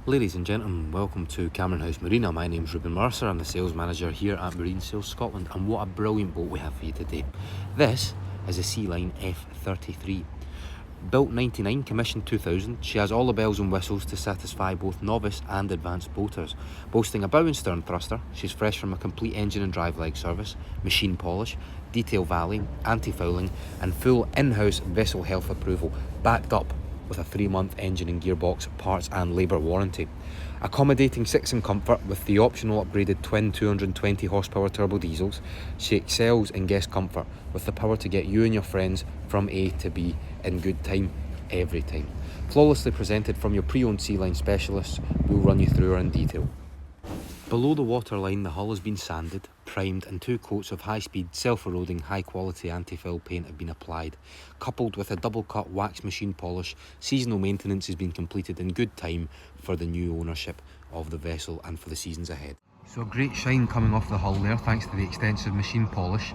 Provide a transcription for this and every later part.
Ladies and gentlemen, welcome to Cameron House Marina. My name's Ruben Mercer, I'm the sales manager here at Marine Sales Scotland, and what a brilliant boat we have for you today. This is a Sealine F33. Built 99, commissioned 2000, she has all the bells and whistles to satisfy both novice and advanced boaters. Boasting a bow and stern thruster, she's fresh from a complete engine and drive leg service, machine polish, detail valeting, anti-fouling and full in-house vessel health approval, backed up with a 3-month engine and gearbox, parts and labour warranty. Accommodating 6 in comfort with the optional upgraded twin 220 horsepower turbo diesels, she excels in guest comfort with the power to get you and your friends from A to B in good time, every time. Flawlessly presented from your pre-owned Sealine specialists, we'll run you through her in detail. Below the waterline, the hull has been sanded, primed and 2 coats of high-speed, self-eroding, high-quality anti-foul paint have been applied. Coupled with a double-cut wax machine polish, seasonal maintenance has been completed in good time for the new ownership of the vessel and for the seasons ahead. So a great shine coming off the hull there thanks to the extensive machine polish.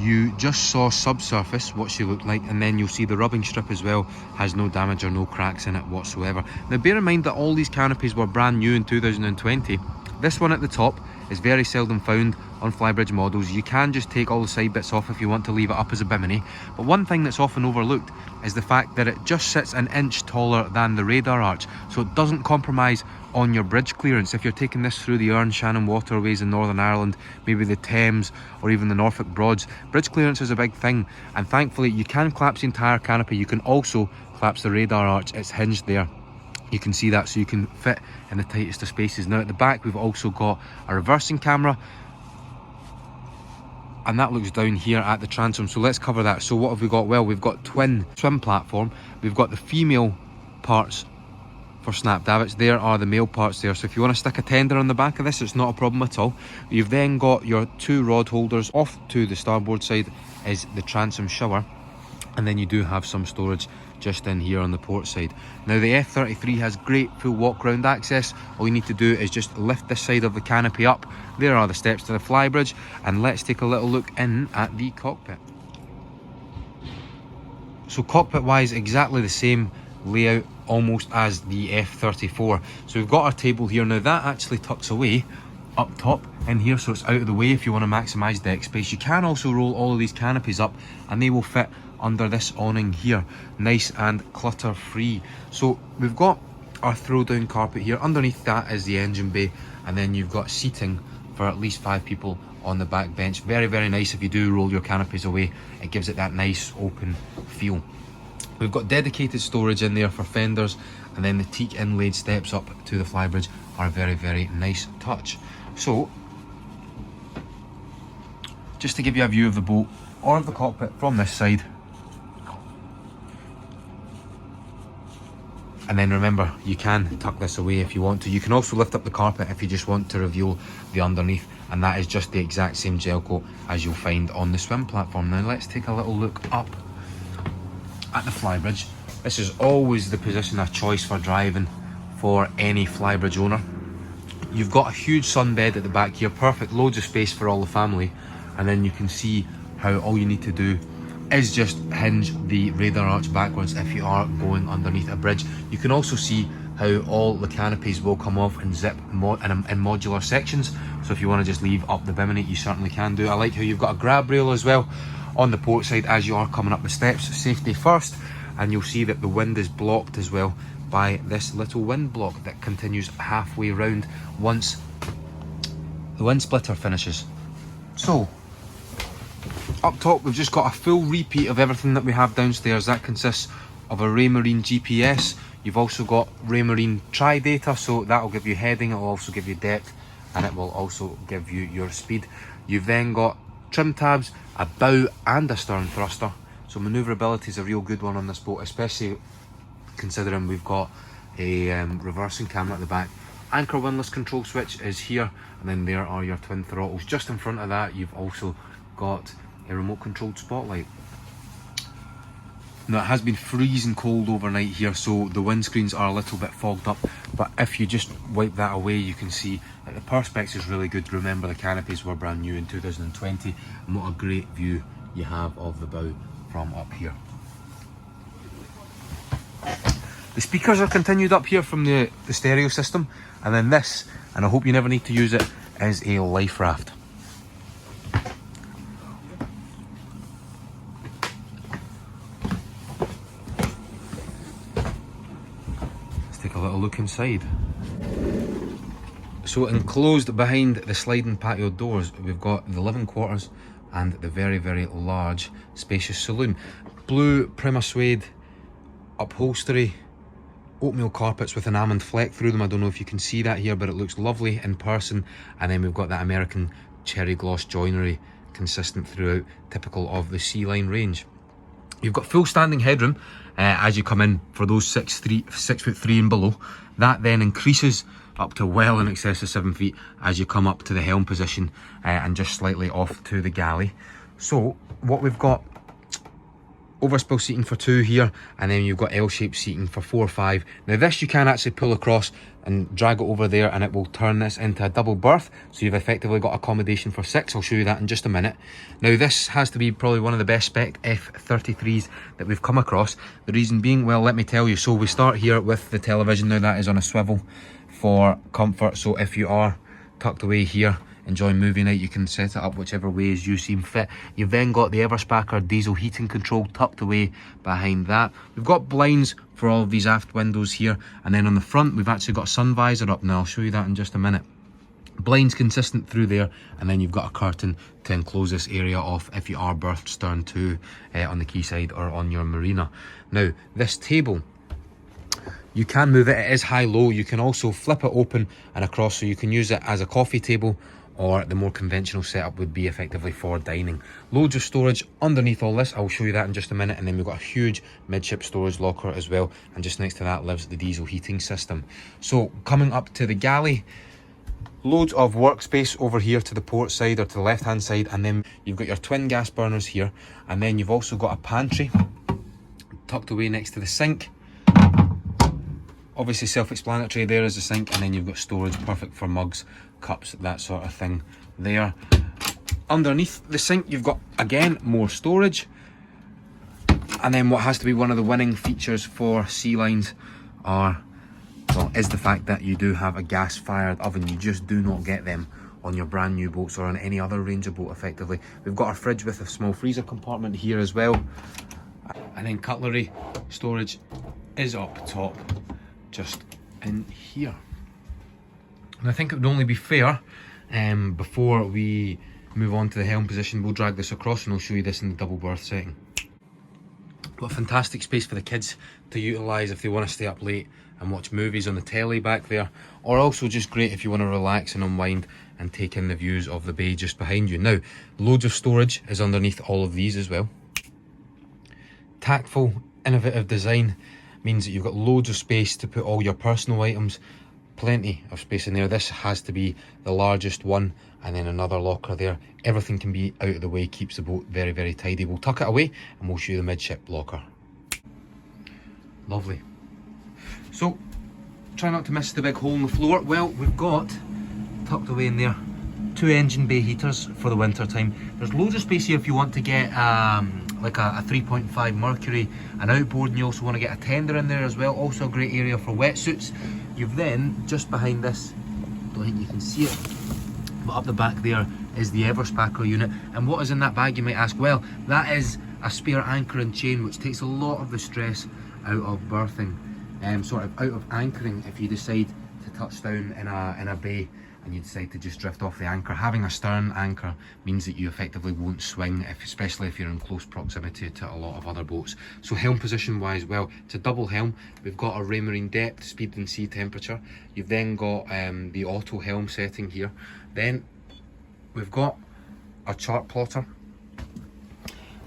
You just saw subsurface what she looked like, and then you'll see the rubbing strip as well has no damage or no cracks in it whatsoever. Now bear in mind that all these canopies were brand new in 2020. This one at the top is very seldom found on flybridge models. You can just take all the side bits off if you want to leave it up as a bimini, but one thing that's often overlooked is the fact that it just sits an inch taller than the radar arch, so it doesn't compromise on your bridge clearance. If you're taking this through the Earn Shannon waterways in Northern Ireland, maybe the Thames or even the Norfolk Broads, bridge clearance is a big thing, and thankfully you can collapse the entire canopy. You can also collapse the radar arch, it's hinged there. You can see that, so you can fit in the tightest of spaces. Now at the back we've also got a reversing camera, and that looks down here at the transom, so let's cover that. So what have we got? Well, we've got twin swim platform, we've got the female parts for snap davits, there are the male parts there, so if you want to stick a tender on the back of this, it's not a problem at all. You've then got your 2 rod holders. Off to the starboard side is the transom shower, and then you do have some storage just in here on the port side. Now the F33 has great full walk round access. All you need to do is just lift this side of the canopy up. There are the steps to the flybridge, and let's take a little look in at the cockpit. So cockpit wise, exactly the same layout almost as the F34. So we've got our table here. Now that actually tucks away up top in here, so it's out of the way if you want to maximise deck space. You can also roll all of these canopies up and they will fit under this awning here, nice and clutter free. So we've got our throw down carpet here. Underneath that is the engine bay, and then you've got seating for at least 5 people on the back bench. Very, very nice. If you do roll your canopies away, it gives it that nice open feel. We've got dedicated storage in there for fenders, and then the teak inlaid steps up to the flybridge are a very, very nice touch. So just to give you a view of the boat or of the cockpit from this side, and then remember, you can tuck this away if you want to. You can also lift up the carpet if you just want to reveal the underneath, and that is just the exact same gel coat as you'll find on the swim platform. Now let's take a little look up at the flybridge. This is always the position of choice for driving for any flybridge owner. You've got a huge sunbed at the back here, perfect, loads of space for all the family, and then you can see how all you need to do is just hinge the radar arch backwards if you are going underneath a bridge. You can also see how all the canopies will come off and zip in modular sections, so if you want to just leave up the bimini, you certainly can do. I like how you've got a grab rail as well on the port side as you are coming up the steps. Safety first, and you'll see that the wind is blocked as well by this little wind block that continues halfway round once the wind splitter finishes. So up top we've just got a full repeat of everything that we have downstairs. That consists of a Raymarine GPS. You've also got Raymarine tri-data, so that'll give you heading, it'll also give you depth, and it will also give you your speed. You've then got trim tabs, a bow and a stern thruster, so manoeuvrability is a real good one on this boat, especially considering we've got a reversing camera at the back. Anchor windlass control switch is here, and then there are your twin throttles. Just in front of that you've also got a remote controlled spotlight. Now it has been freezing cold overnight here, so the windscreens are a little bit fogged up, but if you just wipe that away you can see that the perspex is really good. Remember, the canopies were brand new in 2020, and what a great view you have of the bow from up here. The speakers are continued up here from the stereo system, and then this, and I hope you never need to use it, is a life raft. Let's take a little look inside. So enclosed behind the sliding patio doors, we've got the living quarters and the very, very large, spacious saloon. Blue Prima suede upholstery, oatmeal carpets with an almond fleck through them. I don't know if you can see that here, but it looks lovely in person. And then we've got that American cherry gloss joinery consistent throughout, typical of the Sealine range. You've got full standing headroom as you come in for those 6'3" and below. That then increases up to well in excess of 7 feet as you come up to the helm position and just slightly off to the galley. So what we've got, overspill seating for 2 here, and then you've got L-shaped seating for 4 or 5. Now this you can actually pull across and drag it over there, and it will turn this into a double berth, so you've effectively got accommodation for 6. I'll show you that in just a minute. Now this has to be probably one of the best spec F33s that we've come across. The reason being, well, let me tell you. So we start here with the television. Now that is on a swivel for comfort, so if you are tucked away here enjoying movie night, you can set it up whichever way as you seem fit. You've then got the Everspacker diesel heating control tucked away behind that. We've got blinds for all of these aft windows here, and then on the front we've actually got a sun visor up. Now I'll show you that in just a minute. Blinds consistent through there, and then you've got a curtain to enclose this area off if you are berthed stern to on the quayside or on your marina. Now this table, you can move it. It is high-low. You can also flip it open and across, so you can use it as a coffee table, or the more conventional setup would be effectively for dining. Loads of storage underneath all this. I'll show you that in just a minute. And then we've got a huge midship storage locker as well, and just next to that lives the diesel heating system. So coming up to the galley, loads of workspace over here to the port side or to the left hand side, and then you've got your twin gas burners here, and then you've also got a pantry tucked away next to the sink. Obviously self-explanatory, there is a sink, and then you've got storage perfect for mugs, cups, that sort of thing there. Underneath the sink you've got, again, more storage, and then what has to be one of the winning features for Sealines is the fact that you do have a gas-fired oven. You just do not get them on your brand new boats or on any other range of boat effectively. We've got our fridge with a small freezer compartment here as well, and then cutlery storage is up top just in here. And I think it would only be fair, before we move on to the helm position, we'll drag this across and I'll show you this in the double berth setting. Got a fantastic space for the kids to utilise if they want to stay up late and watch movies on the telly back there, or also just great if you want to relax and unwind and take in the views of the bay just behind you. Now, loads of storage is underneath all of these as well. Tactful, innovative design means that you've got loads of space to put all your personal items. Plenty of space in there. This has to be the largest one, and then another locker there. Everything can be out of the way, keeps the boat very, very tidy. We'll tuck it away and we'll show you the midship locker. Lovely. So, try not to miss the big hole in the floor. Well, we've got, tucked away in there, 2 engine bay heaters for the winter time. There's loads of space here if you want to get like a 3.5 Mercury, an outboard, and you also want to get a tender in there as well. Also a great area for wetsuits. You've then, just behind this, don't think you can see it, but up the back there is the Everspacker unit. And what is in that bag, you might ask? Well, that is a spare anchor and chain, which takes a lot of the stress out of berthing, sort of out of anchoring if you decide to touch down in a bay and you decide to just drift off the anchor. Having a stern anchor means that you effectively won't swing, especially if you're in close proximity to a lot of other boats. So helm position wise, well, it's a double helm. We've got a Raymarine depth, speed and sea temperature. You've then got the auto helm setting here. Then we've got a chart plotter.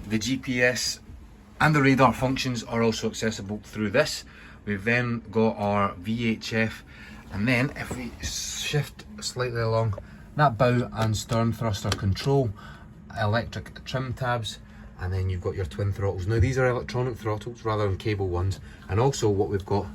The GPS and the radar functions are also accessible through this. We've then got our VHF, and then if we shift slightly along, that bow and stern thruster control, electric trim tabs, and then you've got your twin throttles. Now these are electronic throttles rather than cable ones, and also what we've got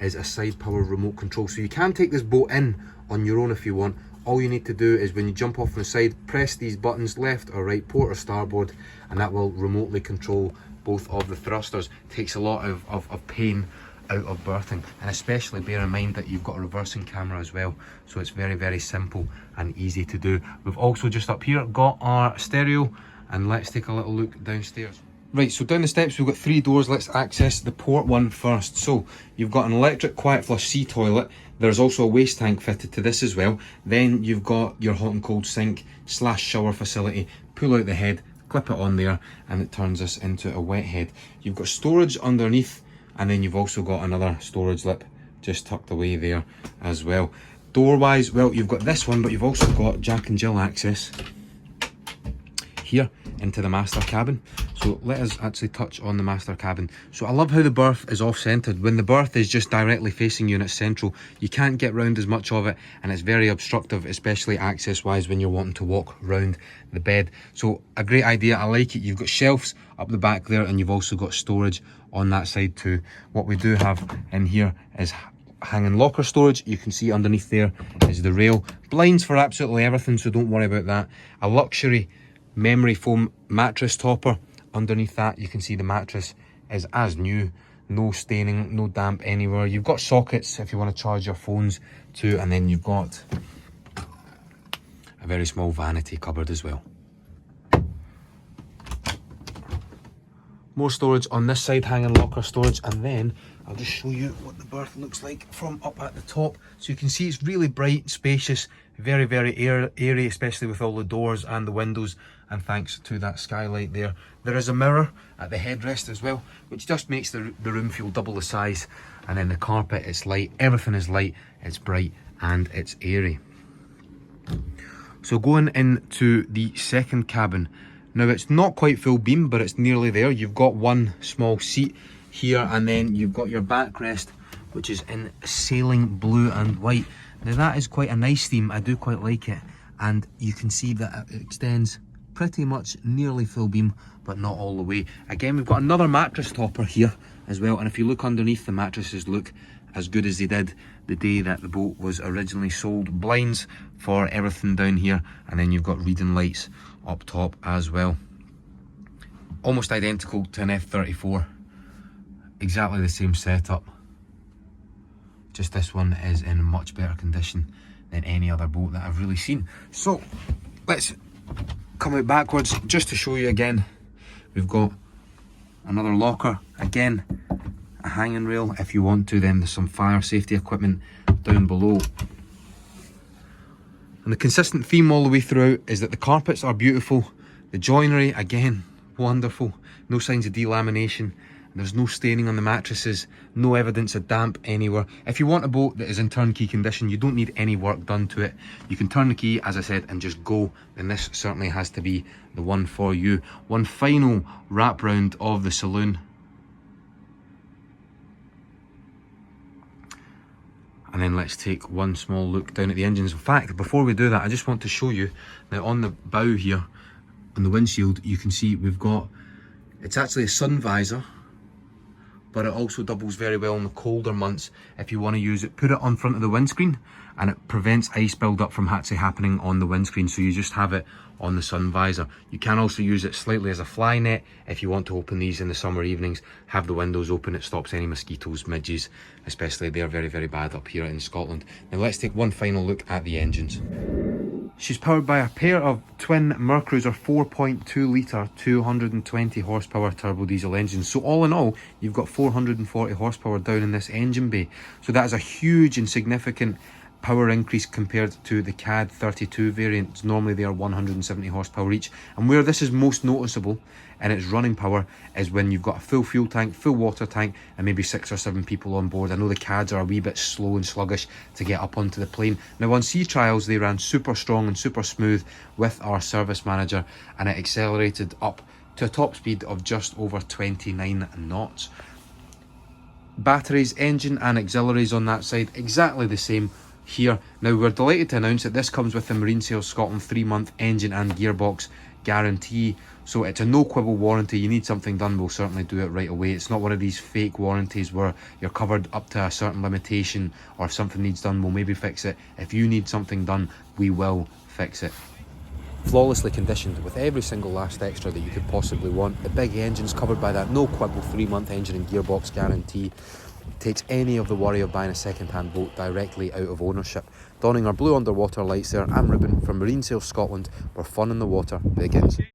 is a side power remote control. So you can take this boat in on your own if you want. All you need to do is when you jump off on the side, press these buttons, left or right, port or starboard, and that will remotely control both of the thrusters. Takes a lot of pain out of berthing, and especially bear in mind that you've got a reversing camera as well, so it's very, very simple and easy to do. We've also just up here got our stereo, and let's take a little look downstairs. Right, so down the steps we've got 3 doors. Let's access the port one first. So you've got an electric quiet flush sea toilet. There's also a waste tank fitted to this as well. Then you've got your hot and cold sink / shower facility. Pull out the head, clip it on there, and it turns us into a wet head. You've got storage underneath, and then you've also got another storage lip just tucked away there as well. Door wise, well, you've got this one, but you've also got Jack and Jill access here into the master cabin. So let us actually touch on the master cabin. So I love how the berth is off-centered. When the berth is just directly facing you and it's central, you can't get round as much of it, and it's very obstructive, especially access wise when you're wanting to walk round the bed. So a great idea, I like it. You've got shelves up the back there, and you've also got storage on that side too. What we do have in here is hanging locker storage. You can see underneath there is the rail. Blinds for absolutely everything, so don't worry about that. A luxury memory foam mattress topper. Underneath that you can see the mattress is as new, no staining, no damp anywhere. You've got sockets if you want to charge your phones too, and then you've got a very small vanity cupboard as well. More storage on this side, hanging locker storage, and then I'll just show you what the berth looks like from up at the top. So you can see it's really bright, spacious, very, very airy, especially with all the doors and the windows, and thanks to that skylight there. There is a mirror at the headrest as well, which just makes the room feel double the size. And then the carpet, it's light, everything is light, it's bright, and it's airy. So going into the second cabin, now it's not quite full beam, but it's nearly there. You've got one small seat here, and then you've got your backrest, which is in sailing blue and white. Now that is quite a nice theme, I do quite like it, and you can see that it extends pretty much nearly full beam, but not all the way. Again, we've got another mattress topper here as well, and if you look underneath, the mattresses look as good as they did the day that the boat was originally sold. Blinds for everything down here, and then you've got reading lights up top as well. Almost identical to an F34, exactly the same setup, just this one is in much better condition than any other boat that I've really seen. So let's come out backwards just to show you again. We've got another locker, again a hanging rail if you want to. Then there's some fire safety equipment down below, and the consistent theme all the way throughout is that the carpets are beautiful, the joinery again wonderful, no signs of delamination, there's no staining on the mattresses, no evidence of damp anywhere. If you want a boat that is in turnkey condition, you don't need any work done to it, you can turn the key, as I said, and just go, then this certainly has to be the one for you. One final wrap round of the saloon, and then let's take one small look down at the engines. In fact, before we do that, I just want to show you that on the bow here, on the windshield, you can see we've got, it's actually a sun visor, but it also doubles very well in the colder months. If you want to use it, put it on front of the windscreen, and it prevents ice build up from actually happening on the windscreen, so you just have it on the sun visor. You can also use it slightly as a fly net if you want to open these in the summer evenings, have the windows open, it stops any mosquitoes, midges, especially they're very, very bad up here in Scotland. Now let's take one final look at the engines. She's powered by a pair of twin Mercruiser 4.2 litre 220 horsepower turbo diesel engines. So all in all, you've got 440 horsepower down in this engine bay. So that is a huge and significant power increase compared to the CAD 32 variants. Normally they are 170 horsepower each, and where this is most noticeable in its running power is when you've got a full fuel tank, full water tank, and maybe 6 or 7 people on board. I know the CADs are a wee bit slow and sluggish to get up onto the plane. Now on sea trials they ran super strong and super smooth with our service manager, and it accelerated up to a top speed of just over 29 knots. Batteries, engine and auxiliaries on that side exactly the same here. Now we're delighted to announce that this comes with the Marine Sales Scotland 3-month engine and gearbox guarantee, so it's a no quibble warranty. You need something done, we'll certainly do it right away. It's not one of these fake warranties where you're covered up to a certain limitation, or if something needs done we'll maybe fix it. If you need something done, we will fix it. Flawlessly conditioned with every single last extra that you could possibly want. The big engine's covered by that no quibble 3-month engine and gearbox guarantee. takes any of the worry of buying a second-hand boat directly out of ownership. Donning our blue underwater lights there, I'm Ruben from Marine Sales Scotland, where fun in the water begins.